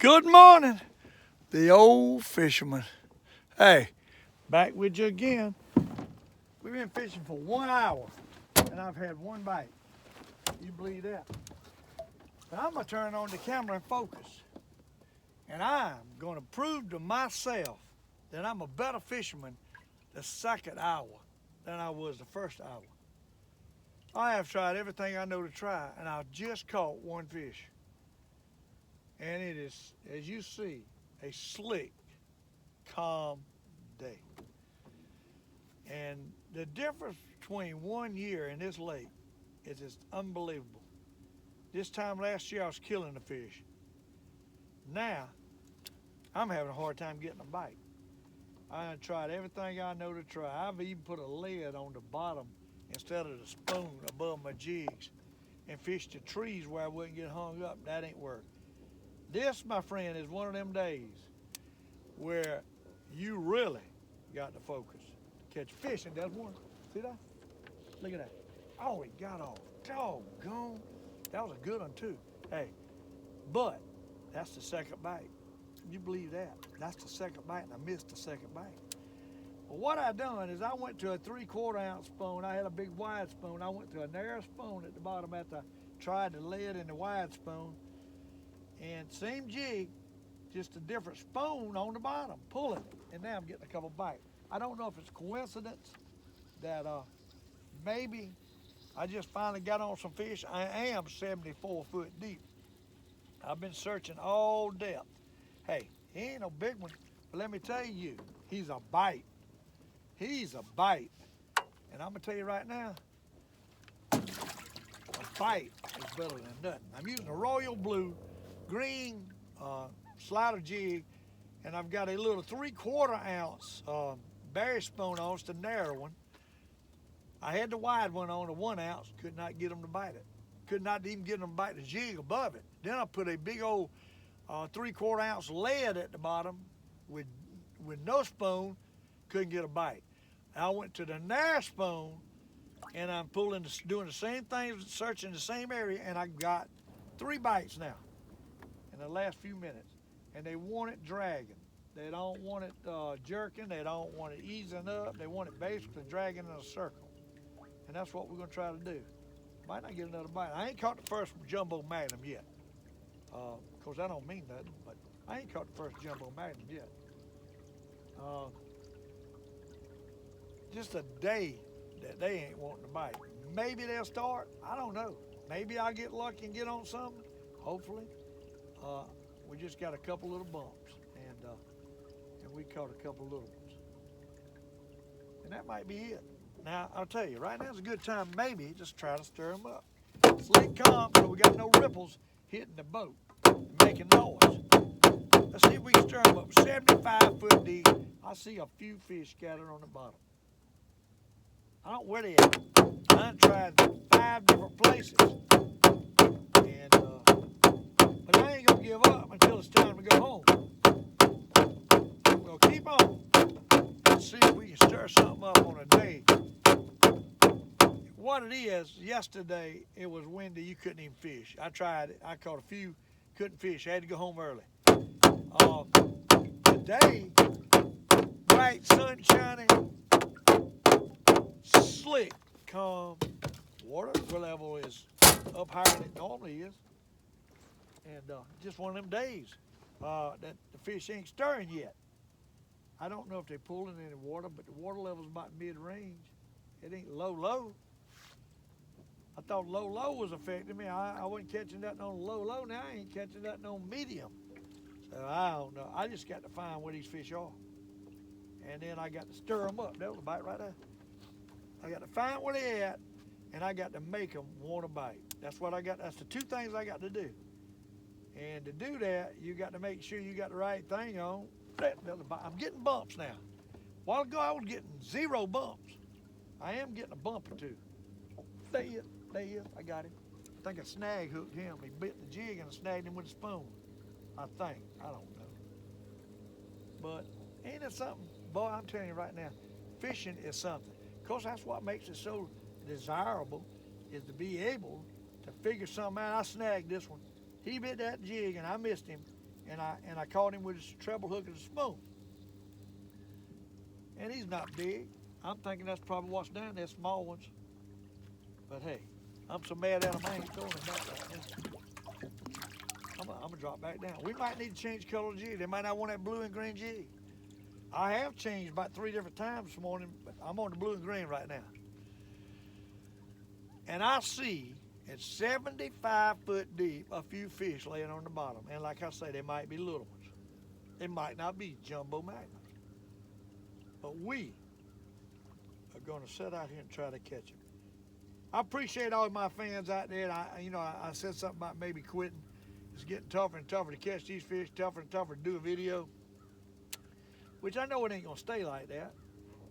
Good morning, the old fisherman. Hey, back with you again. We've been fishing for 1 hour and I've had one bite. You believe that? But I'm gonna turn on the camera and focus. And I'm gonna prove to myself that I'm a better fisherman the second hour than I was the first hour. I have tried everything I know to try and I've just caught one fish. And it is, as you see, a slick, calm day. And the difference between 1 year in this lake is just unbelievable. This time last year I was killing the fish. Now, I'm having a hard time getting a bite. I tried everything I know to try. I've even put a lid on the bottom instead of the spoon above my jigs and fished the trees where I wouldn't get hung up. That ain't work. This, my friend, is one of them days where you really got to focus to catch fish, and that's one. See that? Look at that. Oh, he got off. Doggone. That was a good one, too. Hey, but that's the second bite. Can you believe that? That's the second bite, and I missed the second bite. Well, what I done is I went to a 3/4 ounce spoon. I had a big wide spoon. I went to a narrow spoon at the bottom after I tried the lead in the wide spoon. And same jig, just a different spoon on the bottom, pulling. And now I'm getting a couple bites. I don't know if it's coincidence that maybe I just finally got on some fish. I am 74 foot deep. I've been searching all depth. Hey, he ain't no big one, but let me tell you, he's a bite. He's a bite. And I'm gonna tell you right now, a bite is better than nothing. I'm using a royal blue green slider jig, and I've got a little 3/4 ounce berry spoon on. It's the narrow one. I had the wide one on, the 1 ounce, could not get them to bite it. Could not even get them to bite the jig above it. Then I put a big old 3/4 ounce lead at the bottom with no spoon, couldn't get a bite. I went to the narrow spoon and I'm doing the same thing, searching the same area, and I got 3 bites now in the last few minutes. And they want it dragging. They don't want it jerking. They don't want it easing up. They want it basically dragging in a circle. And that's what we're gonna try to do. Might not get another bite. I ain't caught the first jumbo magnum yet. Of course, that don't mean nothing, but I ain't caught the first jumbo magnum yet. Just a day that they ain't wanting to bite. Maybe they'll start. I don't know. Maybe I'll get lucky and get on something. Hopefully. We just got a couple little bumps, and we caught a couple little ones. And that might be it. Now, I'll tell you, right now is a good time maybe just try to stir them up. Slick calm, so we got no ripples hitting the boat and making noise. Let's see if we can stir them up. 75 foot deep. I see a few fish scattered on the bottom. I don't know where they at. I done tried 5 different places. And, but I ain't gonna give up until it's time to go home. We'll keep on. Let's see if we can stir something up on a day. What it is, yesterday it was windy, you couldn't even fish. I tried it, I caught a few, couldn't fish, I had to go home early. Today, bright, sunshiny, slick, calm, water level is up higher than it normally is. And just one of them days that the fish ain't stirring yet. I don't know if they're pulling any water, but the water level's about mid-range. It ain't low. I thought low was affecting me. I wasn't catching nothing on low. Now I ain't catching nothing on medium. So I don't know. I just got to find where these fish are. And then I got to stir them up. That was a bite right there. I got to find where they at, and I got to make them want to bite. That's what I got. That's the 2 things I got to do. And to do that, you got to make sure you got the right thing on. I'm getting bumps now. A while ago, I was getting 0 bumps. I am getting a bump or 2. There he is. I got him. I think I snag hooked him. He bit the jig and I snagged him with a spoon. I think. I don't know. But ain't it something? Boy, I'm telling you right now, fishing is something. Of course, that's what makes it so desirable, is to be able to figure something out. I snagged this one. He bit that jig and I missed him. and I caught him with his treble hook and a spoon. And he's not big. I'm thinking that's probably what's down there, small ones. But hey, I'm so mad at him, I ain't throwing him back right now. I'm gonna drop back down. We might need to change color jig. They might not want that blue and green jig. I have changed about 3 different times this morning, but I'm on the blue and green right now. And I see at 75 foot deep a few fish laying on the bottom. And like I say, they might be little ones. They might not be jumbo magnums. But we are going to sit out here and try to catch them. I appreciate all my fans out there. I said something about maybe quitting. It's getting tougher and tougher to catch these fish, tougher and tougher to do a video, which I know it ain't going to stay like that.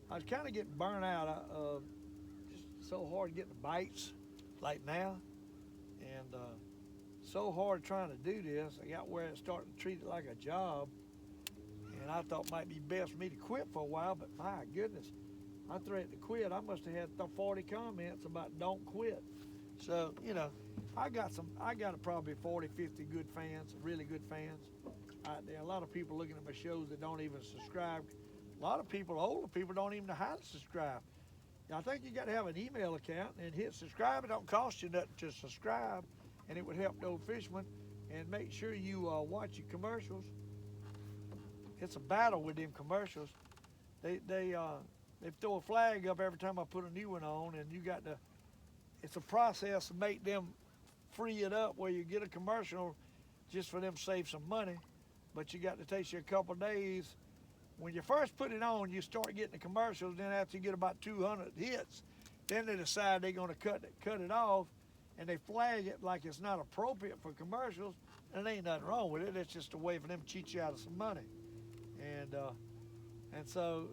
I was kind of getting burnt out. Just so hard getting the bites like now, and so hard trying to do this. I got where it started to treat it like a job, and I thought it might be best for me to quit for a while, but my goodness, I threatened to quit. I must have had 40 comments about don't quit. So, I got probably 40, 50 good fans, really good fans out there. A lot of people looking at my shows that don't even subscribe. A lot of people, older people, don't even know how to subscribe. I think you got to have an email account and hit subscribe. It don't cost you nothing to subscribe, and it would help the Old Fisherman. And make sure you watch your commercials. It's a battle with them commercials. They throw a flag up every time I put a new one on, and it's a process to make them free it up where you get a commercial just for them to save some money, but you got to take you a couple of days. When you first put it on, you start getting the commercials, then after you get about 200 hits, then they decide they're going to cut it off, and they flag it like it's not appropriate for commercials, and there ain't nothing wrong with it. It's just a way for them to cheat you out of some money. And so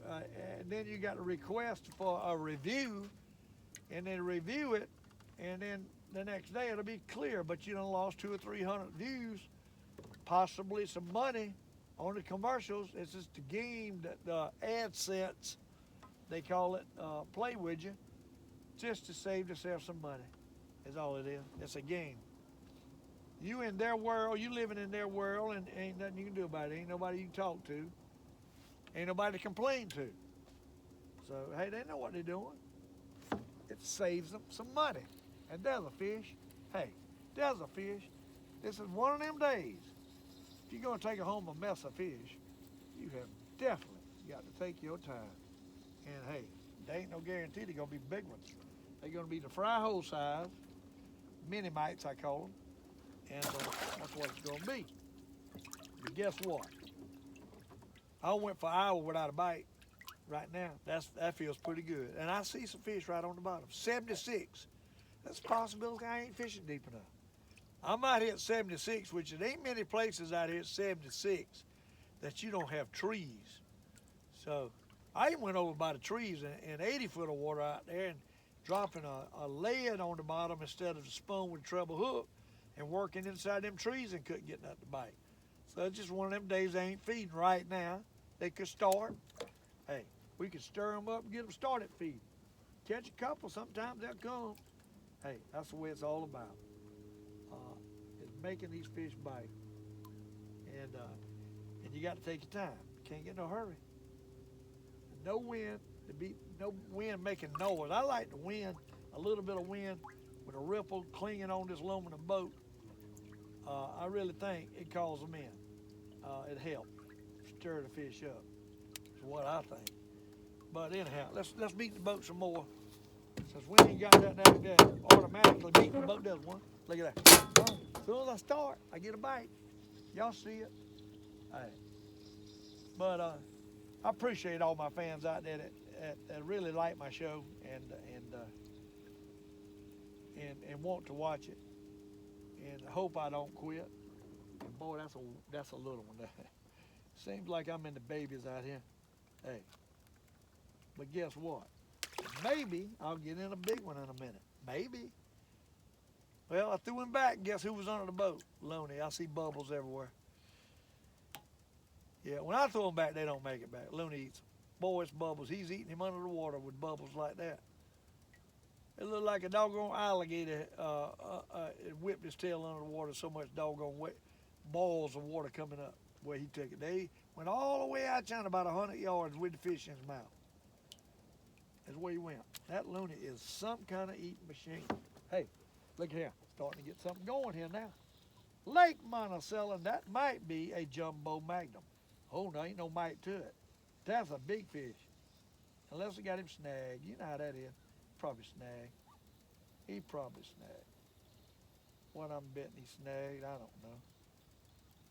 then you got to request for a review, and then review it, and then the next day it'll be clear, but you done lost 200 or 300 views, possibly some money on the commercials. It's just a game that the AdSense, they call it, play with you, just to save yourself some money, is all it is. It's a game. You in their world, you living in their world, and ain't nothing you can do about it. Ain't nobody you can talk to. Ain't nobody to complain to. So, hey, they know what they're doing. It saves them some money. And there's a fish. Hey, there's a fish. This is one of them days. If you're going to take home a mess of fish, you have definitely got to take your time. And hey, there ain't no guarantee they're going to be big ones. They're going to be the fry hole size, mini mites I call them, and that's what it's going to be. But guess what? I went for an hour without a bite right now. That feels pretty good. And I see some fish right on the bottom. 76. That's a possibility I ain't fishing deep enough. I might hit 76, which it ain't many places out here at 76 that you don't have trees. So I even went over by the trees in 80 foot of water out there and dropping a lead on the bottom instead of a spoon with a treble hook and working inside them trees and couldn't get nothing to bite. So it's just one of them days they ain't feeding right now. They could start. Hey, we could stir them up and get them started feeding. Catch a couple, sometimes they'll come. Hey, that's the way it's all about. Is making these fish bite. And you got to take your time. You can't get no hurry. No wind making noise. I like the wind, a little bit of wind with a ripple clinging on this aluminum boat. I really think it calls them in. It helps stir the fish up. That's what I think. But anyhow, let's beat the boat some more. Since we ain't got that automatically beating the boat does one. Look at that. As soon as I start, I get a bite. Y'all see it? Hey. But I appreciate all my fans out there that really like my show and want to watch it. And I hope I don't quit. And boy, that's a little one. Seems like I'm in the babies out here. Hey. But guess what? Maybe I'll get in a big one in a minute. Maybe. Well, I threw him back. Guess who was under the boat? Loney. I see bubbles everywhere. Yeah, when I throw them back, they don't make it back. Looney eats them. Boy, it's bubbles. He's eating him under the water with bubbles like that. It looked like a doggone alligator it whipped his tail under the water so much doggone boils of water coming up where he took it. They went all the way out China about 100 yards with the fish in his mouth. That's where he went. That loony is some kind of eating machine. Hey, look here. Starting to get something going here now. Lake Monticello, that might be a jumbo magnum. Oh, no, ain't no bite to it. That's a big fish. Unless we got him snagged. You know how that is. Probably snagged. He probably snagged. What I'm betting he snagged, I don't know.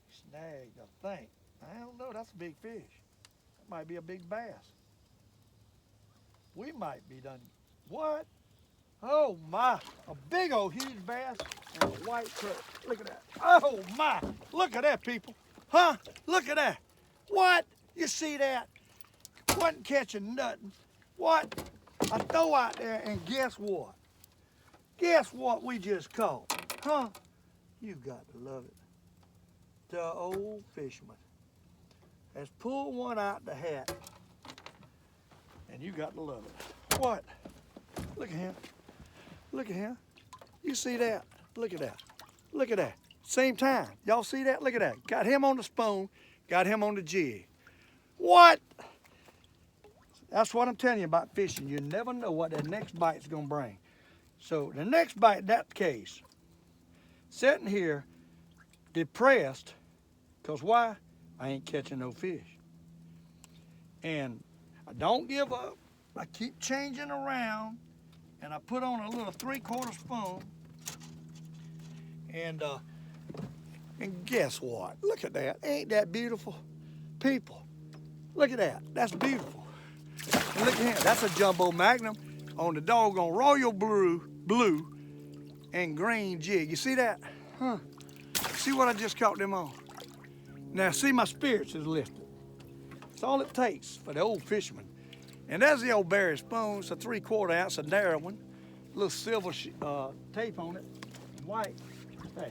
He snagged, I think. I don't know. That's a big fish. That might be a big bass. We might be done. What? Oh my, a big old huge bass and a white trout. Look at that. Oh my, look at that, people. Huh? Look at that. What? You see that? Wasn't catching nothing. What? I throw out there and guess what? Guess what we just caught? Huh? You got to love it. The Old Fisherman has pulled one out the hat. And you got to love it. What? Look at him. Look at him. You see that? Look at that. Look at that. Same time. Y'all see that? Look at that. Got him on the spoon. Got him on the jig. What? That's what I'm telling you about fishing. You never know what that next bite's going to bring. So the next bite, in that case, sitting here depressed, because why? I ain't catching no fish. And I don't give up. I keep changing around. And I put on a little 3/4 spoon, and guess what? Look at that. Ain't that beautiful? People, look at that. That's beautiful. And look at him. That's a jumbo magnum on the doggone royal blue and green jig. You see that? Huh? See what I just caught them on? Now see, my spirits is lifted. That's all it takes for the Old Fisherman. And there's the old berry spoon. It's a 3/4 ounce, a narrow one. A little silver tape on it, white. Hey,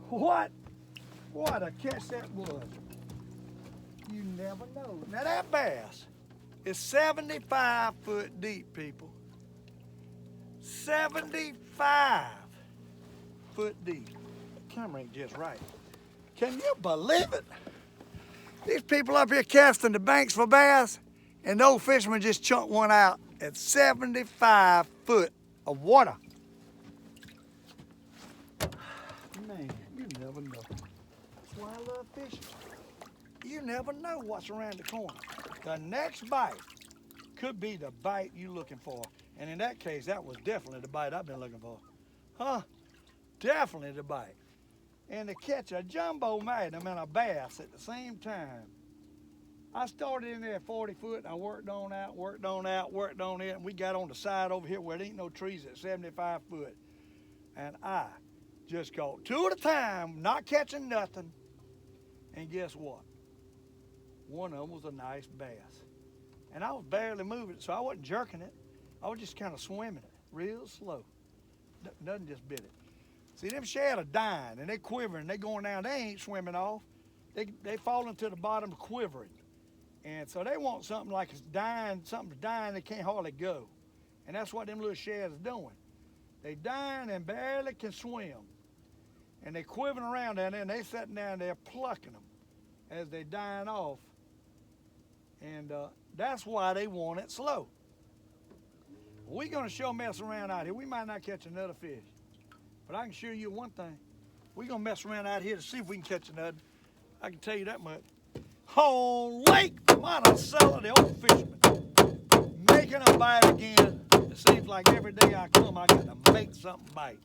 what a catch that was. You never know. Now that bass is 75 foot deep, people. 75 foot deep. The camera ain't just right. Can you believe it? These people up here casting the banks for bass, and the Old Fisherman just chunked one out at 75 foot of water. Man, you never know. That's why I love fishing. You never know what's around the corner. The next bite could be the bite you're looking for. And in that case, that was definitely the bite I've been looking for. Huh? Definitely the bite. And to catch a jumbo magnum and a bass at the same time. I started in there at 40 foot, and I worked on it, and we got on the side over here where there ain't no trees at 75 foot. And I just caught two at a time, not catching nothing. And guess what? One of them was a nice bass. And I was barely moving it, so I wasn't jerking it. I was just kind of swimming it real slow. Nothing just bit it. See, them shad are dying, and they quivering, they going down. They ain't swimming off. They falling to the bottom quivering. And so they want something like it's dying, something's dying, they can't hardly go. And that's what them little shads are doing. They dying and barely can swim. And they quivering around down there, and they sitting down there plucking them as they dying off. And that's why they want it slow. We're gonna sure mess around out here. We might not catch another fish. But I can assure you one thing. We're gonna mess around out here to see if we can catch another. I can tell you that much. On Lake Monticello, the Old Fisherman, making a bite again. It seems like every day I come, I got to make something bite.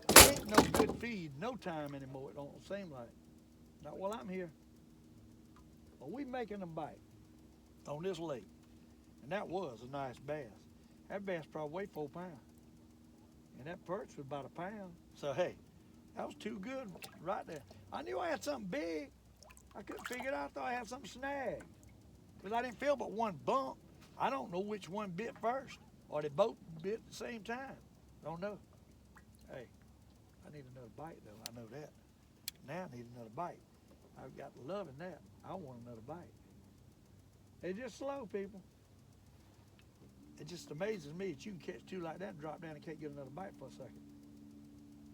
There ain't no good feed, no time anymore. It don't seem like. Not while I'm here. But we making them bite on this lake, and that was a nice bass. That bass probably weighed 4 pounds, and that perch was about 1 pound. So hey, that was too good right there. I knew I had something big. I couldn't figure it out. I thought I had something snagged. Because I didn't feel but one bump. I don't know which one bit first. Or they both bit at the same time. Don't know. Hey, I need another bite though. I know that. Now I need another bite. I've got loving that. I want another bite. It's just slow, people. It just amazes me that you can catch two like that and drop down and can't get another bite for a second.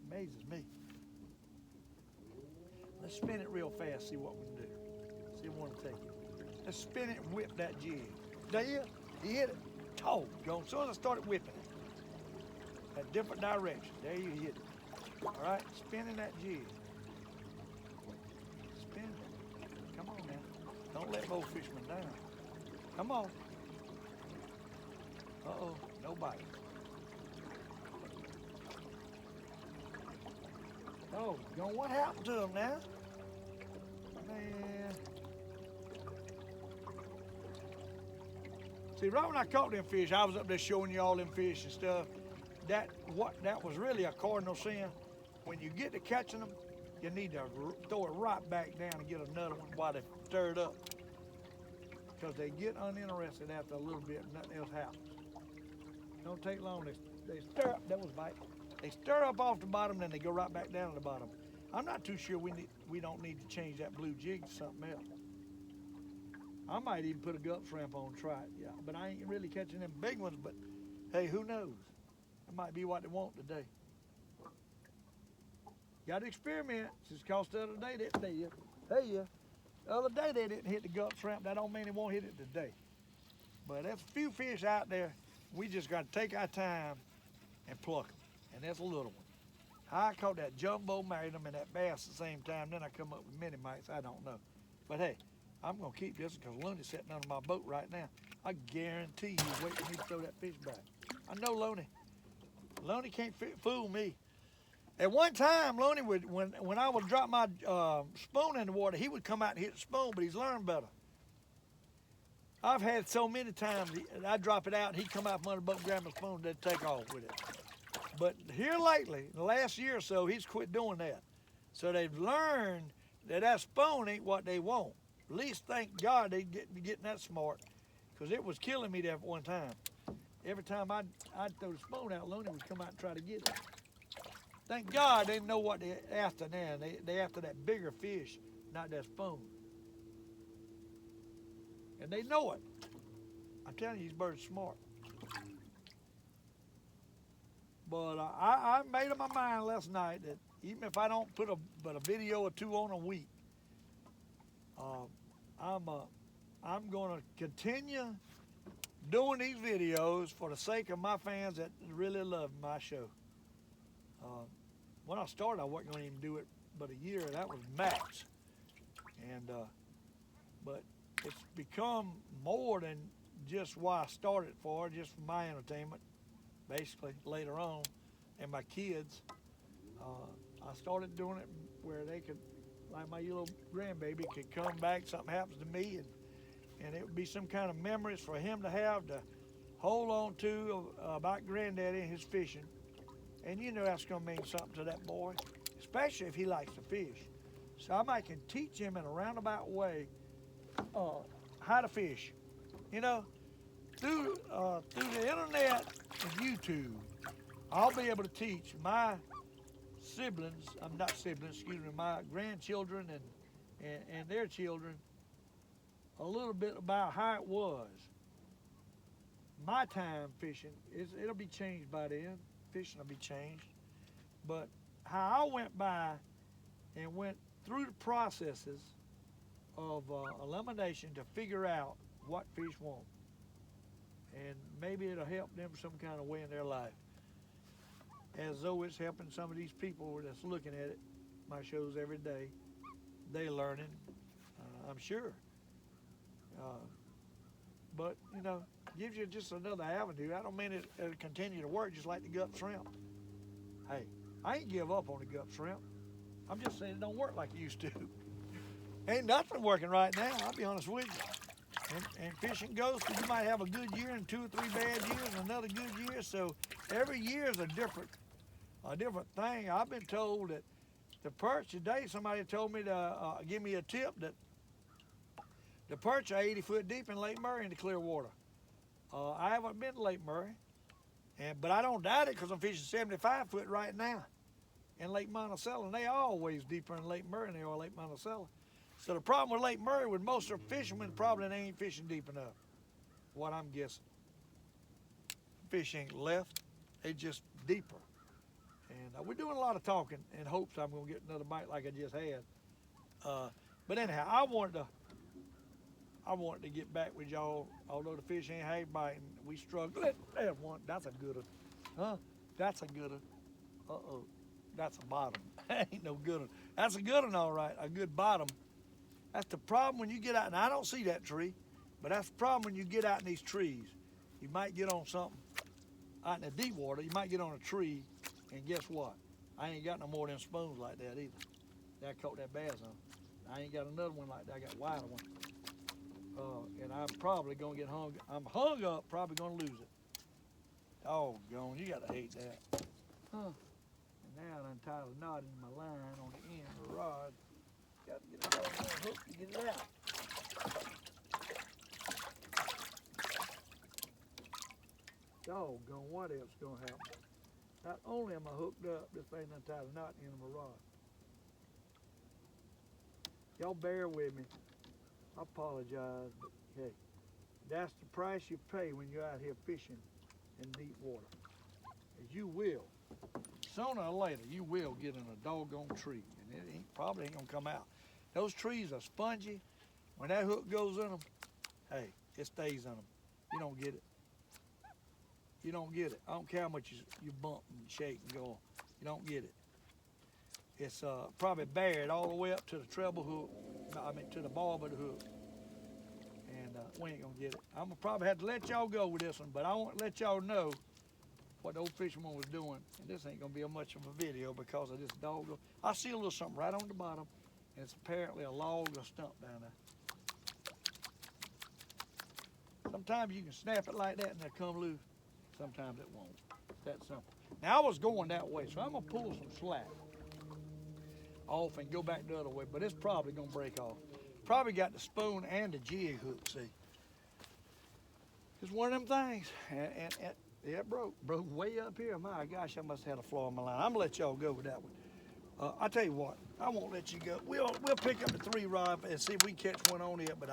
Amazes me. Let's spin it real fast, see what we can do. See if we want to take it. Let's spin it and whip that jig. There you hit it. Doggone. As soon as I started whipping it, at different directions, there you hit it. All right, spinning that jig. Spin it. Come on now. Don't let Old Fisherman down. Come on. Uh-oh, no bite. Oh, what happened to him now? Man. See, right when I caught them fish, I was up there showing you all them fish and stuff. That was really a cardinal sin. When you get to catching them, you need to throw it right back down and get another one while they're stirred up. Because they get uninterested after a little bit and nothing else happens. Don't take long. They stir up. That was bite. They stir up off the bottom, then they go right back down to the bottom. I'm not too sure we don't need to change that blue jig to something else. I might even put a gut shrimp on and try it, yeah. But I ain't really catching them big ones, but hey, who knows? That might be what they want today. Got to experiment. Just because the other day the other day they didn't hit the gut shrimp. That don't mean they won't hit it today. But there's a few fish out there. We just got to take our time and pluck them. And that's a little one. How I caught that jumbo magnum and that bass at the same time, then I come up with mini mites, I don't know. But hey, I'm gonna keep this because Looney's sitting under my boat right now. I guarantee he's waiting for me to throw that fish back. I know Looney. Looney can't fool me. At one time, Looney would, when I would drop my spoon in the water, he would come out and hit the spoon, but he's learned better. I've had so many times, I'd drop it out and he'd come out from under the boat and grab my spoon and they'd take off with it. But here lately, the last year or so, he's quit doing that. So they've learned that spoon ain't what they want. At least thank God they getting that smart, because it was killing me there at one time. Every time I'd throw the spoon out, Looney would come out and try to get it. Thank God they know what they're after now. They after that bigger fish, not that spoon. And they know it. I'm telling you, these birds are smart. But I made up my mind last night that even if I don't put a video or two on a week, I'm going to continue doing these videos for the sake of my fans that really love my show. When I started, I wasn't going to even do it but a year. That was max. And but it's become more than just why I started for, just for my entertainment. Basically, later on, and my kids, I started doing it where they could, like my little grandbaby, could come back, something happens to me, and it would be some kind of memories for him to have to hold on to about granddaddy and his fishing. And you know that's going to mean something to that boy, especially if he likes to fish. So I might can teach him in a roundabout way how to fish. You know, through the internet and YouTube, I'll be able to teach my siblings, I'm not siblings, excuse me, my grandchildren and their children a little bit about how it was. My time fishing, it'll be changed by then. Fishing will be changed. But how I went by and went through the processes of elimination to figure out what fish want. And maybe it'll help them some kind of way in their life. As though it's helping some of these people that's looking at it, my shows every day. They learning, I'm sure. But, you know, gives you just another avenue. I don't mean it'll continue to work just like the gut shrimp. Hey, I ain't give up on the gut shrimp. I'm just saying it don't work like it used to. Ain't nothing working right now, I'll be honest with you. And fishing goes, because you might have a good year and 2 or 3 bad years and another good year. So every year is a different thing. I've been told that the perch today, somebody told me to give me a tip that the perch are 80 foot deep in Lake Murray in the clear water. I haven't been to Lake Murray, but I don't doubt it because I'm fishing 75 foot right now in Lake Monticello, and they are always deeper in Lake Murray than they are Lake Monticello. So the problem with Lake Murray with most of the fishermen probably they ain't fishing deep enough, what I'm guessing. Fish ain't left, they just deeper. And we're doing a lot of talking in hopes I'm gonna get another bite like I just had. But anyhow, I wanted to get back with y'all. Although the fish ain't half biting, we struggled. There's one. That's a good one. Huh? That's a good one. Uh-oh. That's a bottom. Ain't no good one. That's a good one, all right. A good bottom. That's the problem when you get out. And I don't see that tree, but that's the problem when you get out in these trees. You might get on something out in the deep water. You might get on a tree, and guess what? I ain't got no more of them spoons like that either. I caught that bass on. I ain't got another one like that. I got a wider one. And I'm probably gonna get hung. I'm hung up. Probably gonna lose it. Doggone, you gotta hate that. Huh? And now I untied a knot in my line on the end of the rod. Got to get it on the hook to get it out. Doggone, what else gonna happen? Not only am I hooked up, this thing untied a knot in the end of my rod. Y'all bear with me. I apologize, but hey, that's the price you pay when you're out here fishing in deep water. Is you will, sooner or later, you will get in a doggone tree, and it probably ain't gonna come out. Those trees are spongy. When that hook goes in them, hey, it stays in them. You don't get it. You don't get it. I don't care how much you bump and shake and go. You don't get it. It's probably buried all the way up to the treble hook. I mean, to the barb of the hook. And we ain't gonna get it. I'm gonna probably have to let y'all go with this one, but I want to let y'all know what the Old Fisherman was doing. And this ain't gonna be much of a video because of this dog. I see a little something right on the bottom, and it's apparently a log or stump down there. Sometimes you can snap it like that and it'll come loose. Sometimes it won't. It's that simple. Now I was going that way, so I'm gonna pull some slack off and go back the other way, but it's probably gonna break off. Probably got the spoon and the jig hook, see. It's one of them things, and yeah, it broke way up here. My gosh, I must have had a flaw in my line. I'm gonna let y'all go with that one. I tell you what, I won't let you go. We'll pick up the 3-rod and see if we can catch one on it, but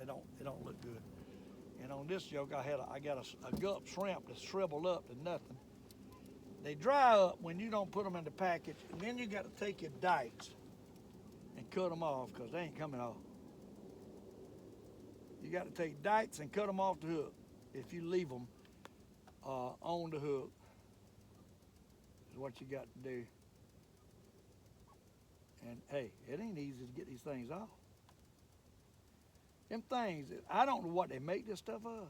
it don't look good. And on this joke, I got a gulp shrimp that's shriveled up to nothing. They dry up when you don't put them in the package, and then you got to take your dikes and cut them off because they ain't coming off. You got to take dikes and cut them off the hook. If you leave them on the hook, is what you got to do. And hey, it ain't easy to get these things off. Them things, I don't know what they make this stuff of,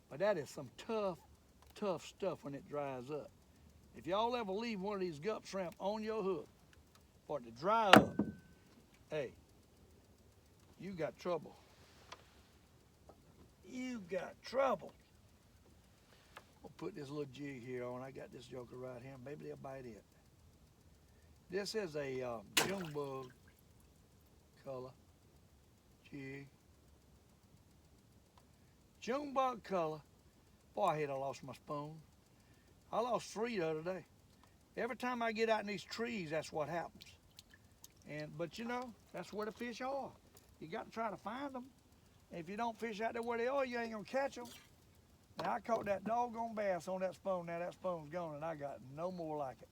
but that is some tough stuff when it dries up. If y'all ever leave one of these gulp shrimp on your hook for it to dry up, hey, you got trouble. You got trouble. We'll put this little jig here on. I got this joker right here. Maybe they'll bite it. This is a June bug color jig. June bug color. Boy, I hate I lost my spoon. I lost 3 the other day. Every time I get out in these trees, that's what happens. But you know, that's where the fish are. You got to try to find them. And if you don't fish out there where they are, you ain't gonna catch them. Now I caught that doggone bass on that spoon. Now that spoon's gone, and I got no more like it.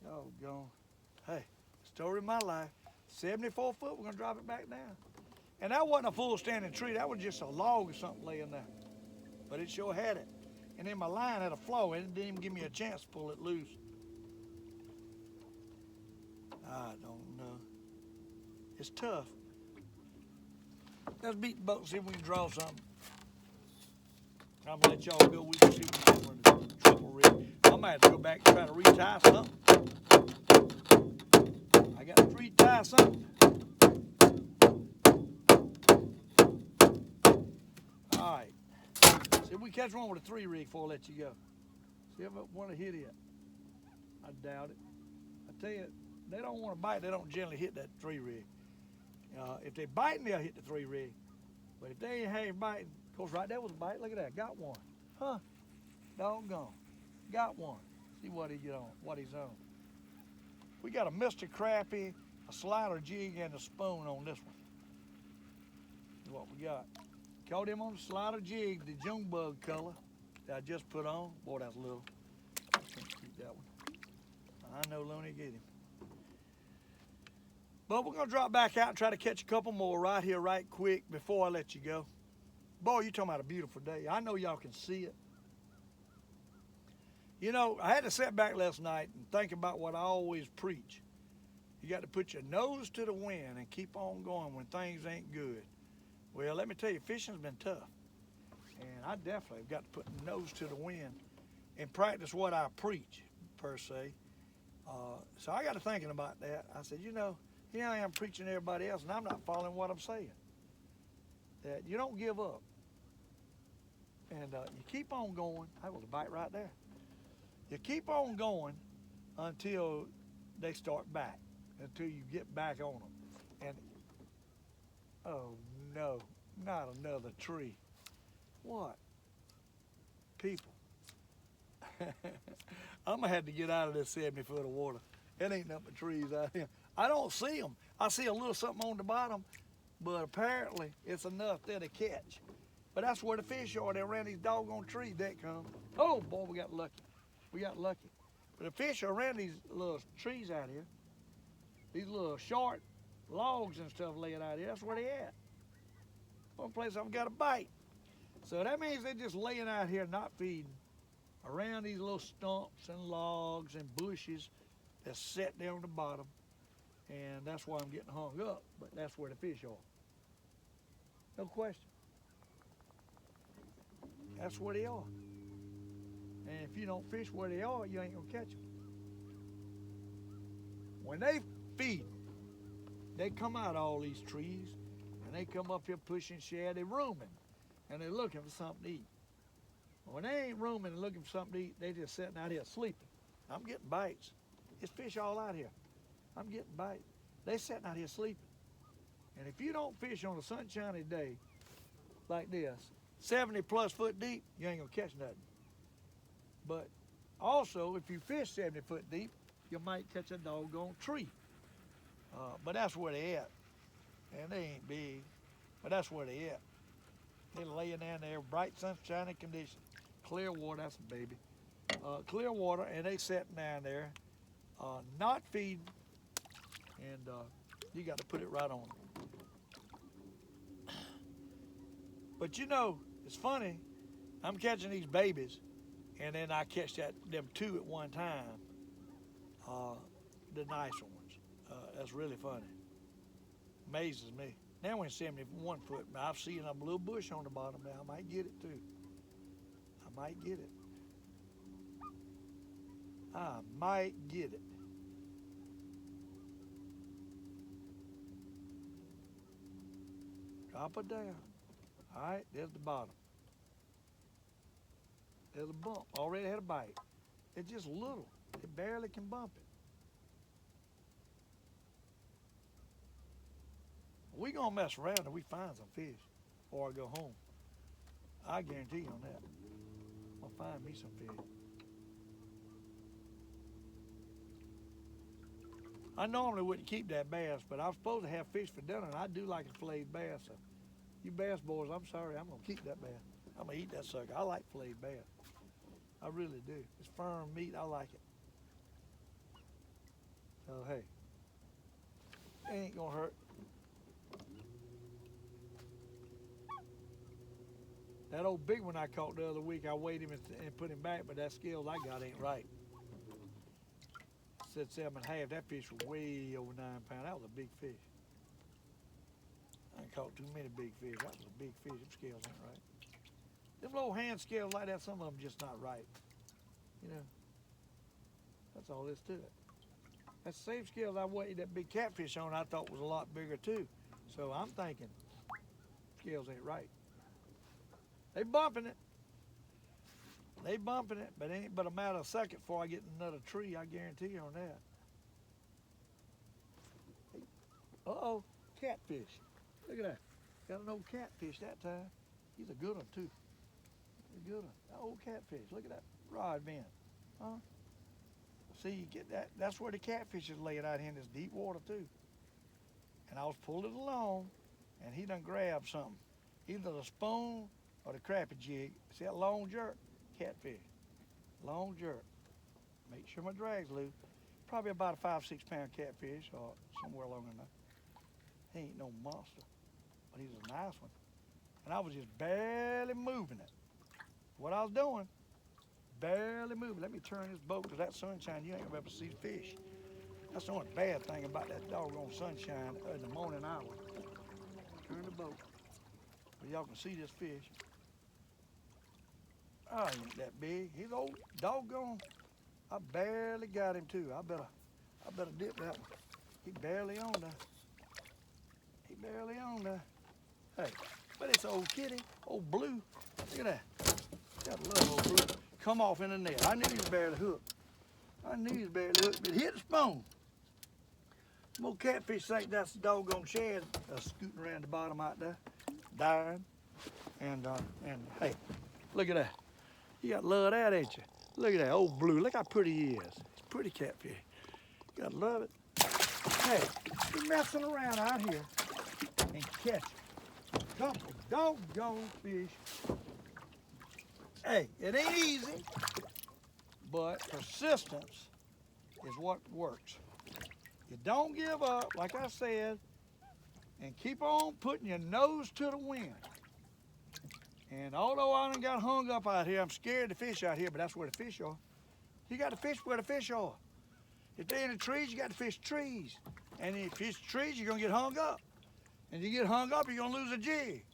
Doggone. Hey, story of my life. 74 foot. We're gonna drop it back down. And that wasn't a full standing tree. That was just a log or something laying there. But it sure had it. And then my line had a flaw in it. Didn't even give me a chance to pull it loose. I don't know. It's tough. Let's beat the boat and see if we can draw something. I'm gonna let y'all go. We can see if we can run the triple rig. I might have to go back and try to retie something. I got to retie something. All right. See if we catch one with a 3 rig before I let you go. See if I want to hit it. I doubt it. I tell you, they don't want to bite. They don't generally hit that 3 rig. If they biting, they'll hit the 3 rig. But if they ain't biting, of course, right there was a bite. Look at that. Got one. Huh? Doggone. Got one. See what he's on. We got a Mr. Crappie, a slider jig, and a spoon on this one. That's what we got. Caught him on the slider jig, the June bug color that I just put on. Boy, that's little. I can't keep that one. I know Looney get him. But we're gonna drop back out and try to catch a couple more right here, right quick before I let you go. Boy, you talking about a beautiful day. I know y'all can see it. You know, I had to sit back last night and think about what I always preach. You got to put your nose to the wind and keep on going when things ain't good. Well, let me tell you, fishing's been tough. And I definitely have got to put the nose to the wind and practice what I preach, per se. So I got to thinking about that. I said, you know, here I am preaching to everybody else, and I'm not following what I'm saying. That you don't give up. And you keep on going. That was a bite right there. You keep on going until they start back, until you get back on them. And, oh no, not another tree. What? People. I'm going to have to get out of this 70 foot of water. It ain't nothing but trees out here. I don't see them. I see a little something on the bottom, but apparently it's enough there to catch. But that's where the fish are. They're around these doggone trees. They come. Oh boy, we got lucky. We got lucky. But the fish are around these little trees out here. These little short logs and stuff laying out here. That's where they at. One place I've got a bite. So that means they're just laying out here not feeding around these little stumps and logs and bushes that's set there on the bottom. And that's why I'm getting hung up. But that's where the fish are. No question. That's where they are. And if you don't fish where they are, you ain't gonna catch them. When they feed, they come out of all these trees and they come up here pushing shad. They're rooming and they're looking for something to eat. When they ain't rooming and looking for something to eat, they just sitting out here sleeping. I'm getting bites. It's fish all out here. I'm getting bites. They sitting out here sleeping. And if you don't fish on a sunshiny day like this, 70 plus foot deep, you ain't gonna catch nothing. But also, if you fish 70 foot deep, you might catch a doggone tree. But that's where they at. And they ain't big, but that's where they at. They're laying down there, bright sunshiny conditions. Clear water, that's a baby. Clear water, and they sitting down there, not feeding, and you got to put it right on them. But you know, it's funny, I'm catching these babies, and then I catch them two at one time, the nice ones. That's really funny. Amazes me. Now we're in 71 foot. Now I've seen a little bush on the bottom now. I might get it too. I might get it. I might get it. Drop it down. All right, there's the bottom. There's a bump. Already had a bite. It's just little. It barely can bump it. We gonna mess around and we find some fish before I go home. I guarantee you on that. I'm gonna find me some fish. I normally wouldn't keep that bass, but I was supposed to have fish for dinner, and I do like a filleted bass. So you bass boys, I'm sorry, I'm gonna keep that bass. I'm gonna eat that sucker. I like filleted bass. I really do. It's firm meat. I like it. So hey, it ain't gonna hurt. That old big one I caught the other week, I weighed him and put him back, but that scale I got ain't right. Said 7.5. That fish was way over 9 pounds. That was a big fish. I caught too many big fish. That was a big fish. Them scales ain't right. Them little hand scales like that, some of them just not right. You know, that's all there is to it. That's the same scales I weighed that big catfish on, I thought was a lot bigger too. So I'm thinking, scales ain't right. They bumping it. They bumping it, but it ain't but a matter of a second before I get another tree, I guarantee you on that. Uh-oh, catfish. Look at that. Got an old catfish that time. He's a good one too. He's a good one. That old catfish. Look at that rod bend. Huh? See, you get that. That's where the catfish is laying out here in this deep water too. And I was pulling along, and he done grabbed something. Either the spoon or the crappie jig. See that long jerk? Catfish. Long jerk. Make sure my drag's loose. Probably about a 5 or 6 pound catfish or somewhere along in there. He ain't no monster, but he's a nice one. And I was just barely moving it. What I was doing, barely moving. Let me turn this boat to that sunshine. You ain't gonna be able to see the fish. That's the only bad thing about that doggone sunshine in the morning hour. Turn the boat so y'all can see this fish. Oh, he ain't that big. He's old doggone. I barely got him too. I better dip that one. He barely on there. He barely on there. Hey, but it's old kitty, old blue. Look at that. Gotta love old blue. Come off in the net. I knew he was barely hooked. I knew he was barely hooked, but hit the spoon. Some old catfish think that's the doggone shad scooting around the bottom out there, dying. And hey, look at that. You got love that, ain't you? Look at that old blue. Look how pretty he is. He's a pretty catfish. You gotta love it. Hey, you're messing around out here and catch a couple doggone fish. Hey, it ain't easy, but persistence is what works. You don't give up, like I said, and keep on putting your nose to the wind. And although I done got hung up out here, I'm scared to fish out here, but that's where the fish are. You got to fish where the fish are. If they're in the trees, you got to fish trees. And if you fish trees, you're going to get hung up. And you get hung up, you're going to lose a jig.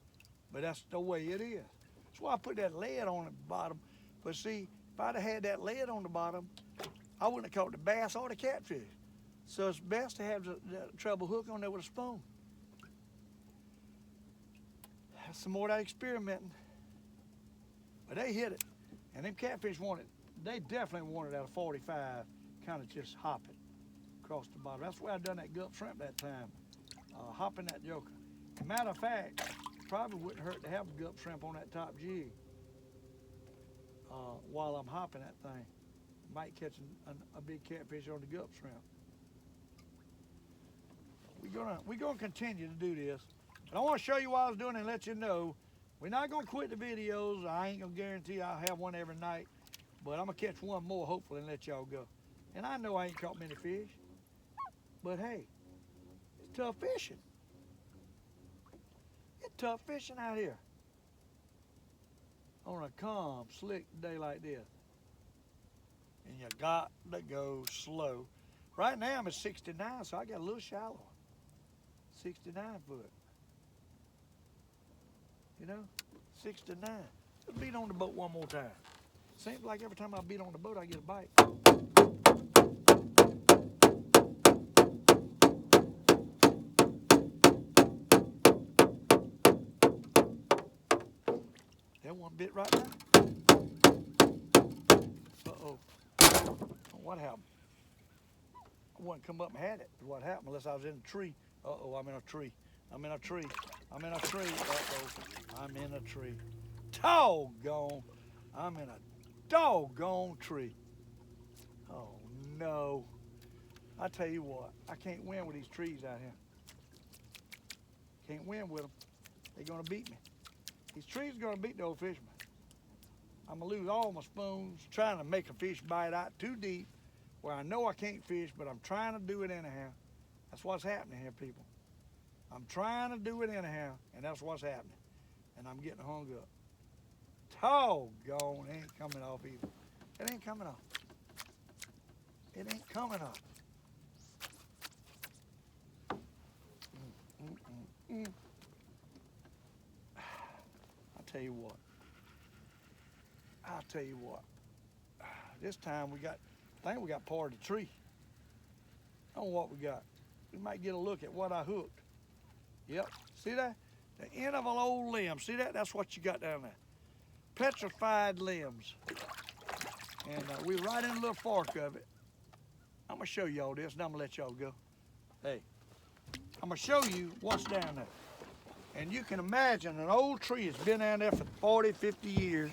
But that's the way it is. That's why I put that lead on the bottom. But see, if I'd have had that lead on the bottom, I wouldn't have caught the bass or the catfish. So it's best to have the treble hook on there with a spoon. That's some more of that experimenting. But they hit it. And them catfish wanted, they definitely wanted out of 45, kind of just hopping across the bottom. That's why I done that gulp shrimp that time, hopping that joker. As a matter of fact, probably wouldn't hurt to have a gulp shrimp on that top jig while I'm hopping that thing. Might catch a big catfish on the gulp shrimp. We're gonna continue to do this. But I want to show you what I was doing and let you know we're not gonna quit the videos. I ain't gonna guarantee I'll have one every night, but I'm gonna catch one more hopefully and let y'all go. And I know I ain't caught many fish, but hey, it's tough fishing. It's tough fishing out here on a calm, slick day like this. And you got to go slow. Right now I'm at 69, so I got a little shallow. 69 foot. You know, 69. Let's beat on the boat one more time. Seems like every time I beat on the boat, I get a bite. That one bit right now. Uh-oh. What happened? I wouldn't come up and had it. What happened unless I was in a tree. Uh-oh, I'm in a tree. I'm in a tree. I'm in a tree. Uh-oh, I'm in a tree. Doggone. I'm in a doggone tree. Oh, no. I tell you what, I can't win with these trees out here. Can't win with them. They're going to beat me. These trees are going to beat the Old Fisherman. I'm going to lose all my spoons trying to make a fish bite out too deep where I know I can't fish, but I'm trying to do it anyhow. That's what's happening here, people. I'm trying to do it anyhow, and that's what's happening. And I'm getting hung up. Doggone, it ain't coming off either. It ain't coming off. It ain't coming off. I'll tell you what. I'll tell you what. This time I think we got part of the tree. I don't know what we got. We might get a look at what I hooked. Yep, see that? The end of an old limb. See that? That's what you got down there. Petrified limbs. And we're right in a little fork of it. I'm gonna show y'all this and I'm gonna let y'all go. Hey, I'm gonna show you what's down there. And you can imagine an old tree has been down there for 40, 50 years.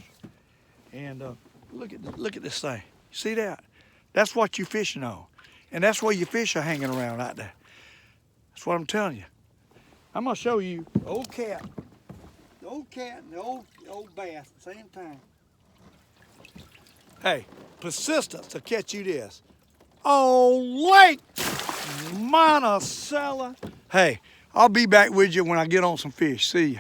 And look at this thing. See that? That's what you're fishing on. And that's where your fish are hanging around out there. That's what I'm telling you. I'm gonna show you the old cat and the old bass at the same time. Hey, persistence will catch you this. on Lake Monticello. Hey, I'll be back with you when I get on some fish. See ya.